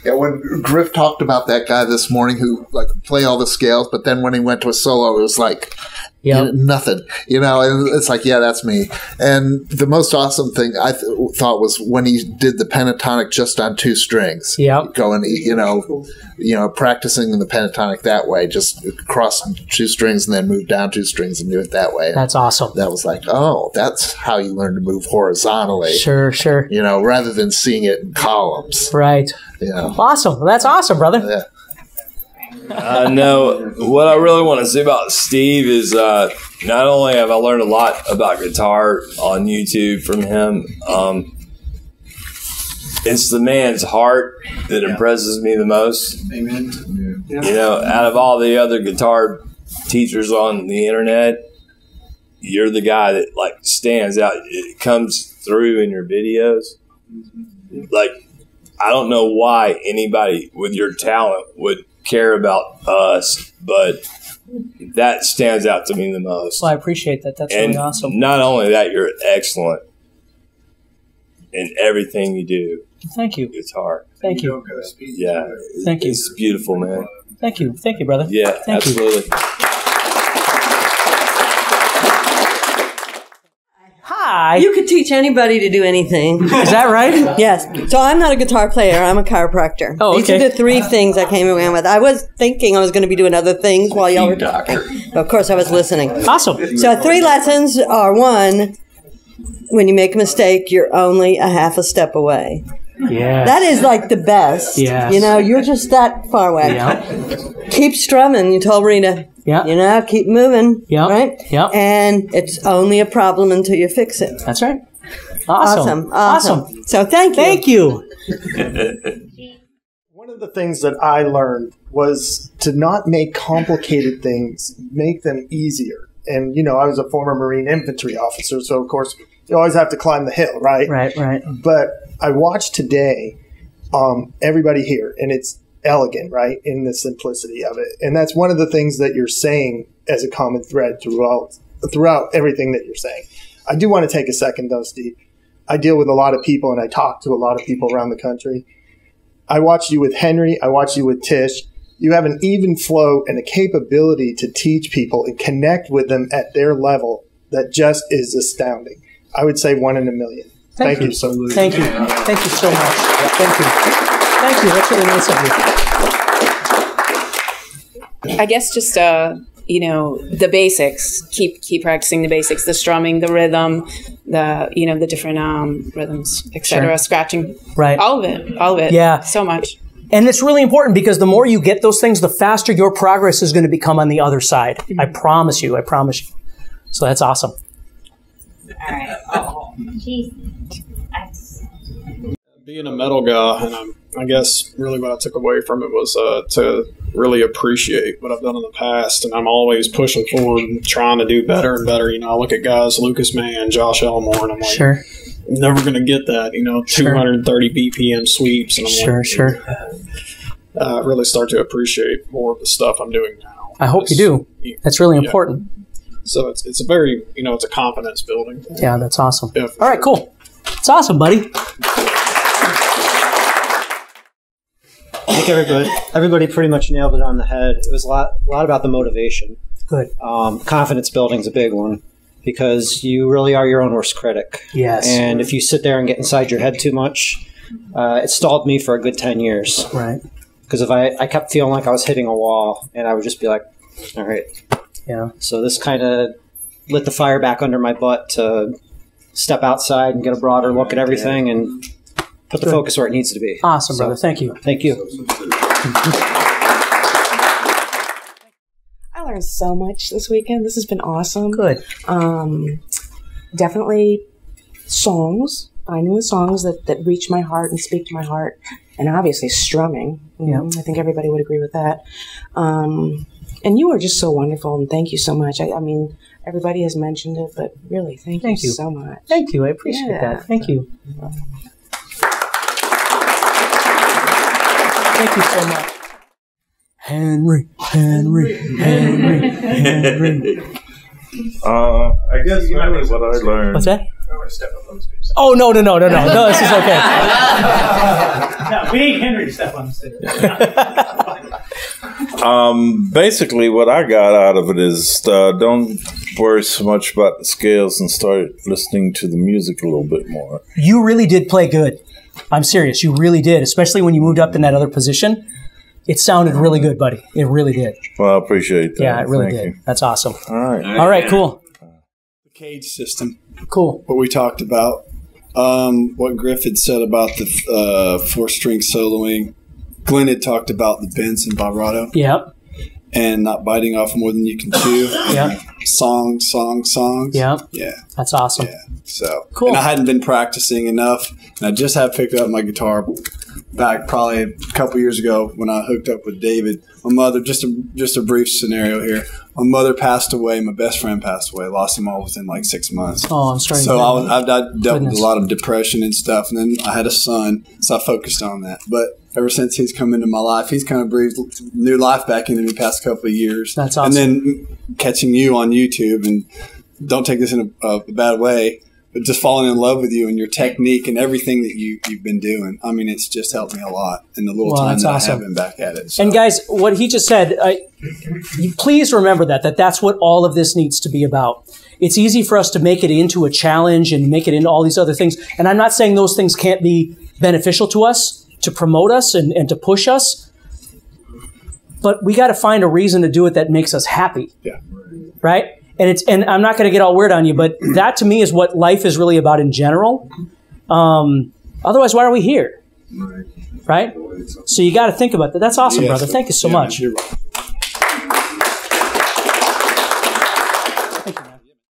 Yeah, when Griff talked about that guy this morning who like play all the scales, but then when he went to a solo, it was like nothing. You know, and it's like, yeah, that's me. And the most awesome thing I thought was when he did the pentatonic just on 2 strings. Yeah, going, you know, practicing the pentatonic that way, just cross 2 strings and then move down 2 strings and do it that way. That's awesome. That was like, oh, that's how you learn to move horizontally. Sure, sure. You know, rather than seeing it in columns. Right. Yeah. Awesome. Well, that's awesome, brother. Yeah. No, what I really want to say about Steve is not only have I learned a lot about guitar on YouTube from him, it's the man's heart that impresses me the most. Amen. You know, out of all the other guitar teachers on the internet, you're the guy that like stands out. It comes through in your videos. Like, I don't know why anybody with your talent would care about us, but that stands out to me the most. Well, I appreciate that. That's really awesome. Not only that, you're excellent in everything you do. Thank you. Guitar. Thank you. Yeah. Thank you. It's beautiful, man. Thank you. Thank you, brother. Yeah, Thank absolutely. You. Hi. You could teach anybody to do anything. Is that right? Yes. So I'm not a guitar player. I'm a chiropractor. Oh, okay. These are the 3 things I came around with. I was thinking I was going to be doing other things while y'all were talking. But of course, I was listening. Awesome. So 3 lessons are: 1, when you make a mistake, you're only a half a step away. Yeah. That is like the best. Yes. You know, you're just that far away. Yeah. Keep strumming, you told Rita. Yeah. You know, keep moving. Yeah. Right? Yeah. And it's only a problem until you fix it. That's right. Awesome. So thank you. Thank you. One of the things that I learned was to not make complicated things, make them easier. And, you know, I was a former Marine infantry officer, so of course you always have to climb the hill, right? Right. But I watched today everybody here, and it's elegant, right, in the simplicity of it. And that's one of the things that you're saying as a common thread throughout everything that you're saying. I do want to take a second, though, Steve. I deal with a lot of people, and I talk to a lot of people around the country. I watched you with Henry. I watched you with Tish. You have an even flow and a capability to teach people and connect with them at their level that just is astounding. I would say 1 in a million. Thank you so much. Thank you. Thank you so much. Thank you. Thank you. That's really nice of you. I guess just you know, the basics. Keep practicing the basics: the strumming, the rhythm, the different rhythms, etc. Sure. Scratching, right? All of it. Yeah, so much. And it's really important because the more you get those things, the faster your progress is going to become on the other side. Mm-hmm. I promise you. So that's awesome. All right. Oh, geez. Being a metal guy, and I guess really what I took away from it was to really appreciate what I've done in the past, and I'm always pushing forward and trying to do better and better. You know, I look at guys, Lucas Mann, Josh Elmore, and I'm like, sure, I'm never going to get that. You know, 230 BPM sweeps, and I'm really start to appreciate more of the stuff I'm doing now. I hope you do. That's really important. So it's a very, it's a confidence building. Yeah, that's awesome. Yeah, all right, cool. It's awesome, buddy. I think everybody pretty much nailed it on the head. It was a lot about the motivation. Good. Confidence building is a big one because you really are your own worst critic. Yes. And if you sit there and get inside your head too much, it stalled me for a good 10 years. Right. Because if I kept feeling like I was hitting a wall, and I would just be like, all right. Yeah. So this kind of lit the fire back under my butt to step outside and get a broader look at everything and put the focus where it needs to be. Awesome, brother. Thank you. Thank you. I learned so much this weekend. This has been awesome. Good. Definitely songs, finding the songs that reach my heart and speak to my heart. And obviously strumming. Yeah. I think everybody would agree with that. And you are just so wonderful, and thank you so much. I mean, everybody has mentioned it, but really, thank you so much. Thank you. I appreciate that. Thank you. Thank you so much. Henry. I guess really what I learned. What's that? to step up on the stage. Oh, no, this is okay. No, we need Henry to step on the stage. Basically, what I got out of it is don't worry so much about the scales and start listening to the music a little bit more. You really did play good. I'm serious. You really did, especially when you moved up in that other position. It sounded really good, buddy. It really did. Well, I appreciate that. Yeah, it really Thank did. you. That's awesome. All right. All right, cool. The cage system. Cool. What we talked about. What Griff had said about the 4-string soloing. Glenn had talked about the bends and vibrato. Yep. And not biting off more than you can chew. Yep. Songs. Yep. Yeah. That's awesome. Yeah. So cool. And I hadn't been practicing enough, and I just had picked up my guitar back probably a couple years ago when I hooked up with David. My mother, just a brief scenario here. My mother passed away. My best friend passed away. Lost them all within like 6 months. Oh, I'm sorry. So I dealt with a lot of depression and stuff, and then I had a son, so I focused on that. But ever since he's come into my life, he's kind of breathed new life back into me the past couple of years. That's awesome. And then catching you on YouTube, and don't take this in a bad way, but just falling in love with you and your technique and everything that you've been doing. I mean, it's just helped me a lot in the little time that I have been back at it. So. And guys, what he just said, you please remember that's what all of this needs to be about. It's easy for us to make it into a challenge and make it into all these other things. And I'm not saying those things can't be beneficial to us, to promote us and to push us. But we got to find a reason to do it that makes us happy. Yeah. Right? And I'm not going to get all weird on you, but that to me is what life is really about in general. Otherwise, why are we here? Right? So you got to think about that. That's awesome, brother. Thank you so much.